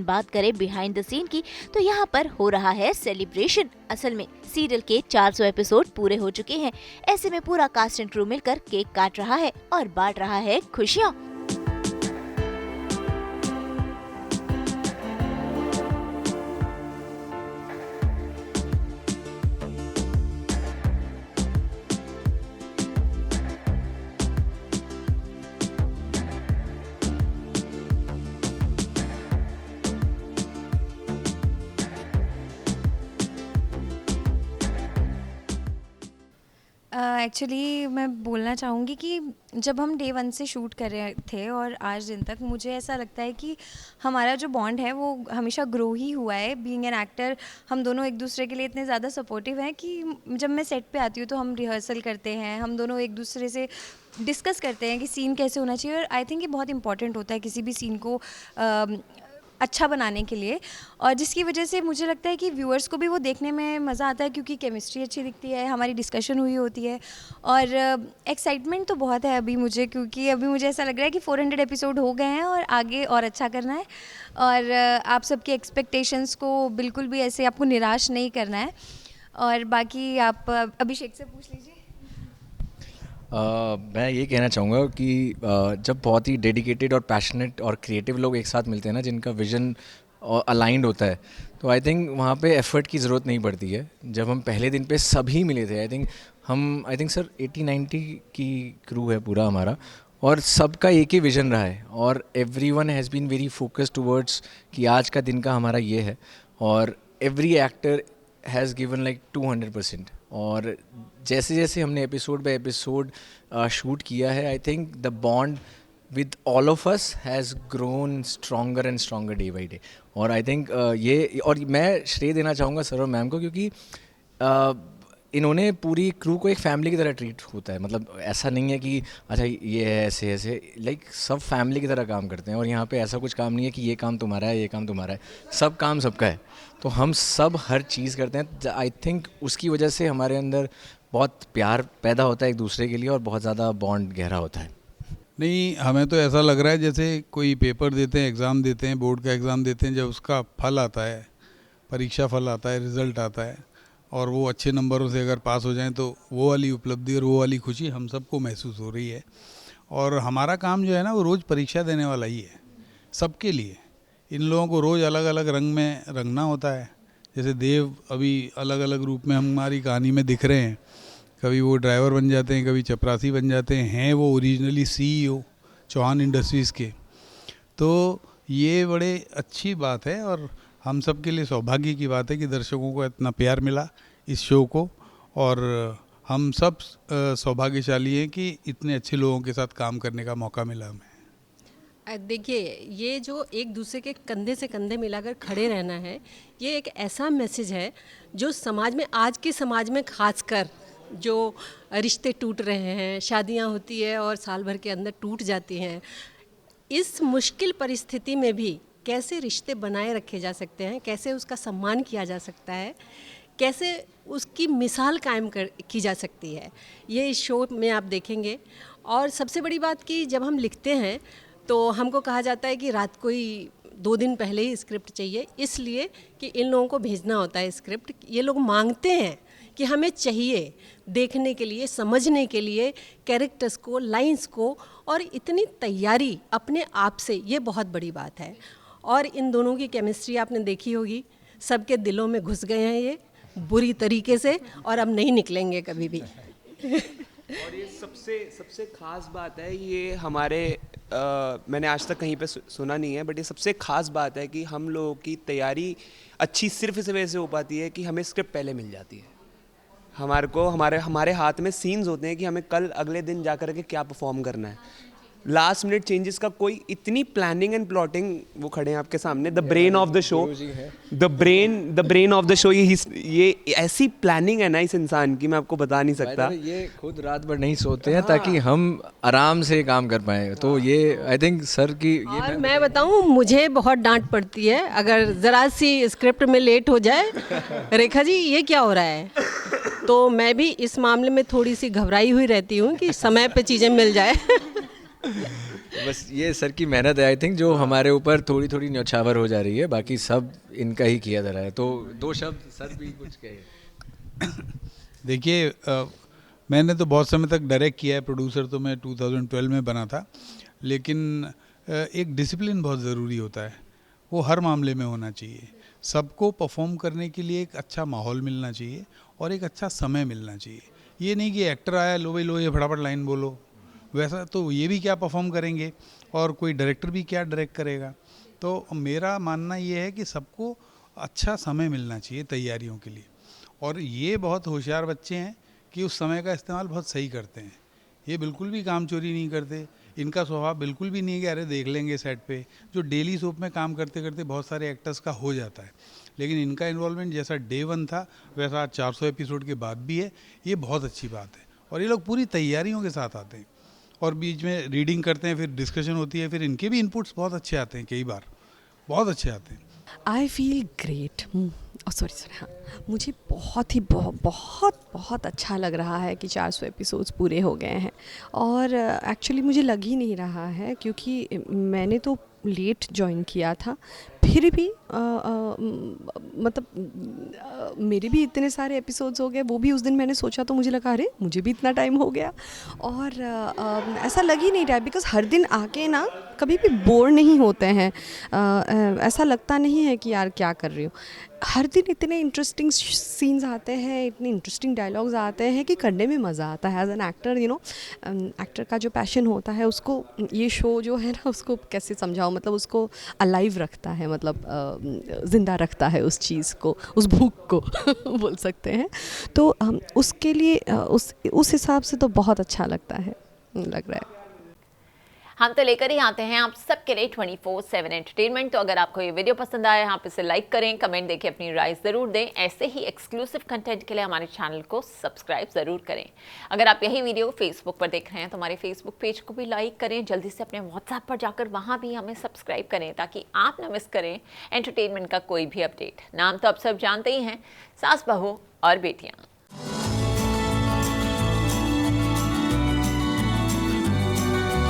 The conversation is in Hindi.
बात करें बिहाइंड द सीन की तो यहाँ पर हो रहा है सेलिब्रेशन। असल में सीरियल के 400 एपिसोड पूरे हो चुके हैं। ऐसे में पूरा कास्ट एंड क्रू मिलकर केक काट रहा है और बांट रहा है खुशियाँ। एक्चुअली मैं बोलना चाहूँगी कि जब हम डे 1 से शूट कर रहे थे और आज दिन तक मुझे ऐसा लगता है कि हमारा जो बॉन्ड है वो हमेशा ग्रो ही हुआ है। बीइंग एन एक्टर हम दोनों एक दूसरे के लिए इतने ज़्यादा सपोर्टिव हैं कि जब मैं सेट पे आती हूँ तो हम रिहर्सल करते हैं, हम दोनों एक दूसरे से डिस्कस करते हैं कि सीन कैसे होना चाहिए। और आई थिंक ये बहुत इंपॉर्टेंट होता है किसी भी सीन को अच्छा बनाने के लिए, और जिसकी वजह से मुझे लगता है कि व्यूअर्स को भी वो देखने में मज़ा आता है क्योंकि केमिस्ट्री अच्छी दिखती है, हमारी डिस्कशन हुई होती है। और एक्साइटमेंट तो बहुत है अभी मुझे, क्योंकि अभी मुझे ऐसा लग रहा है कि 400 एपिसोड हो गए हैं और आगे और अच्छा करना है। और आप सबके एक्सपेक्टेशंस को बिल्कुल भी ऐसे आपको निराश नहीं करना है। और बाकी आप अभिषेक से पूछ लीजिए। मैं ये कहना चाहूँगा कि जब बहुत ही डेडिकेटेड और पैशनेट और क्रिएटिव लोग एक साथ मिलते हैं ना, जिनका विजन अलाइंड होता है, तो आई थिंक वहाँ पे एफर्ट की ज़रूरत नहीं पड़ती है। जब हम पहले दिन पे सभी मिले थे, आई थिंक सर 80-90 की क्रू है पूरा हमारा, और सबका एक ही विज़न रहा है और everyone has been very focused towards कि आज का दिन का हमारा ये है। और every actor has given like 200%। और जैसे जैसे हमने एपिसोड बाय एपिसोड शूट किया है, I think the bond with all of us has grown stronger and stronger day by day. और आई थिंक ये, और मैं श्रेय देना चाहूँगा सर और मैम को, क्योंकि इन्होंने पूरी क्रू को एक फैमिली की तरह ट्रीट होता है। मतलब ऐसा नहीं है कि अच्छा ये है ऐसे ऐसे, लाइक सब फैमिली की तरह काम करते हैं। और यहाँ पे ऐसा कुछ काम नहीं है कि ये काम तुम्हारा है, ये काम तुम्हारा है, सब काम सबका है। तो हम सब हर चीज़ करते हैं। आई थिंक उसकी वजह से हमारे अंदर बहुत प्यार पैदा होता है एक दूसरे के लिए और बहुत ज़्यादा बॉन्ड गहरा होता है। नहीं, हमें तो ऐसा लग रहा है जैसे कोई पेपर देते हैं, एग्ज़ाम देते हैं, बोर्ड का एग्ज़ाम देते हैं, जब उसका फल आता है, परीक्षा फल आता है, रिज़ल्ट आता है, और वो अच्छे नंबरों से अगर पास हो जाएं तो वो वाली उपलब्धि और वो वाली खुशी हम सबको महसूस हो रही है। और हमारा काम जो है ना, वो रोज़ परीक्षा देने वाला ही है सबके लिए। इन लोगों को रोज़ अलग अलग रंग में रंगना होता है। जैसे देव अभी अलग अलग रूप में हमारी कहानी में दिख रहे हैं। कभी वो ड्राइवर बन जाते हैं, कभी चपरासी बन जाते हैं वो ओरिजिनली CEO चौहान इंडस्ट्रीज़ के। तो ये बड़े अच्छी बात है और हम सब के लिए सौभाग्य की बात है कि दर्शकों को इतना प्यार मिला इस शो को। और हम सब सौभाग्यशाली हैं कि इतने अच्छे लोगों के साथ काम करने का मौका मिला हमें। देखिए, ये जो एक दूसरे के कंधे से कंधे मिलाकर खड़े रहना है, ये एक ऐसा मैसेज है जो समाज में, आज के समाज में खासकर जो रिश्ते टूट रहे हैं, शादियां होती है और साल भर के अंदर टूट जाती हैं, इस मुश्किल परिस्थिति में भी कैसे रिश्ते बनाए रखे जा सकते हैं, कैसे उसका सम्मान किया जा सकता है, कैसे उसकी मिसाल कायम की जा सकती है, ये इस शो में आप देखेंगे। और सबसे बड़ी बात कि जब हम लिखते हैं तो हमको कहा जाता है कि रात को ही 2 दिन पहले ही स्क्रिप्ट चाहिए, इसलिए कि इन लोगों को भेजना होता है स्क्रिप्ट। ये लोग मांगते हैं कि हमें चाहिए देखने के लिए, समझने के लिए कैरेक्टर्स को, लाइंस को, और इतनी तैयारी अपने आप से, ये बहुत बड़ी बात है। और इन दोनों की केमिस्ट्री आपने देखी होगी, सबके दिलों में घुस गए हैं ये बुरी तरीके से, और अब नहीं निकलेंगे कभी भी। और ये सबसे ख़ास बात है, ये हमारे मैंने आज तक कहीं पे सुना नहीं है, बट ये सबसे ख़ास बात है कि हम लोगों की तैयारी अच्छी सिर्फ इस वजह से हो पाती है कि हमें स्क्रिप्ट पहले मिल जाती है। हमारे हाथ में सीन्स होते हैं कि हमें कल अगले दिन जा कर के क्या परफॉर्म करना है। लास्ट मिनट चेंजेस का कोई इतनी प्लानिंग एंड प्लॉटिंग, वो खड़े हैं आपके सामने, the brain of the show, the brain of the show. ये ऐसी प्लानिंग है ना इस इंसान की, मैं आपको बता नहीं सकता। ये खुद रात भर नहीं सोते हैं ताकि हम आराम से काम कर पाएँ। तो ये आई थिंक सर की ये, और मैं बताऊं, मुझे बहुत डांट पड़ती है अगर ज़रा सी स्क्रिप्ट में लेट हो जाए, रेखा जी ये क्या हो रहा है, तो मैं भी इस मामले में थोड़ी सी घबराई हुई रहती हूँ कि समय पे चीज़ें मिल जाए। बस ये सर की मेहनत है आई थिंक, जो हमारे ऊपर थोड़ी थोड़ी न्यौछावर हो जा रही है, बाकी सब इनका ही किया जा रहा है। तो 2 शब्द सर भी कुछ कहे। देखिए मैंने तो बहुत समय तक डायरेक्ट किया है, प्रोड्यूसर तो मैं 2012 में बना था, लेकिन एक डिसिप्लिन बहुत ज़रूरी होता है, वो हर मामले में होना चाहिए। सबको परफॉर्म करने के लिए एक अच्छा माहौल मिलना चाहिए और एक अच्छा समय मिलना चाहिए। ये नहीं कि एक्टर आया लो भाई लो ये फटाफट लाइन बोलो, वैसा तो ये भी क्या परफॉर्म करेंगे और कोई डायरेक्टर भी क्या डायरेक्ट करेगा। तो मेरा मानना ये है कि सबको अच्छा समय मिलना चाहिए तैयारियों के लिए, और ये बहुत होशियार बच्चे हैं कि उस समय का इस्तेमाल बहुत सही करते हैं। ये बिल्कुल भी काम चोरी नहीं करते, इनका स्वभाव बिल्कुल भी नहीं है कि अरे देख लेंगे सेट पे, जो डेली सोप में काम करते करते बहुत सारे एक्टर्स का हो जाता है। लेकिन इनका इन्वॉल्वमेंट जैसा डे 1 था वैसा 400 एपिसोड के बाद भी है, ये बहुत अच्छी बात है। और ये लोग पूरी तैयारियों के साथ आते हैं और बीच में रीडिंग करते हैं, फिर डिस्कशन होती है, फिर इनके भी इनपुट्स बहुत अच्छे आते हैं, कई बार बहुत अच्छे आते हैं। I feel great. सॉरी हाँ, मुझे बहुत अच्छा लग रहा है कि 400 एपिसोड्स पूरे हो गए हैं। और एक्चुअली मुझे लग ही नहीं रहा है, क्योंकि मैंने तो लेट ज्वाइन किया था, फिर भी मतलब मेरे भी इतने सारे एपिसोड्स हो गए। वो भी उस दिन मैंने सोचा तो मुझे लगा अरे मुझे भी इतना टाइम हो गया, और ऐसा लग ही नहीं रहा है, बिकॉज़ हर दिन आके ना कभी भी बोर नहीं होते हैं। ऐसा लगता नहीं है कि यार क्या कर रही हूँ। हर दिन इतने इंटरेस्टिंग सीन्स आते हैं, इतने इंटरेस्टिंग डायलॉग्स आते हैं कि करने में मज़ा आता है। एज एन एक्टर एक्टर का जो पैशन होता है उसको ये शो जो है ना, उसको कैसे समझाऊँ, मतलब उसको अलाइव रखता है, मतलब ज़िंदा रखता है उस चीज़ को, उस भूख को बोल सकते हैं। तो उसके लिए उस हिसाब से तो बहुत अच्छा लगता है, लग रहा है। हम तो लेकर ही आते हैं आप सबके लिए 24/7 एंटरटेनमेंट। तो अगर आपको ये वीडियो पसंद आया, आप इसे लाइक करें, कमेंट देके अपनी राय ज़रूर दें। ऐसे ही एक्सक्लूसिव कंटेंट के लिए हमारे चैनल को सब्सक्राइब ज़रूर करें। अगर आप यही वीडियो फेसबुक पर देख रहे हैं तो हमारे फेसबुक पेज को भी लाइक करें। जल्दी से अपने व्हाट्सएप पर जाकर वहाँ भी हमें सब्सक्राइब करें, ताकि आप ना मिस करें एंटरटेनमेंट का कोई भी अपडेट। नाम तो आप सब जानते ही हैं, सास बहू और बेटियाँ।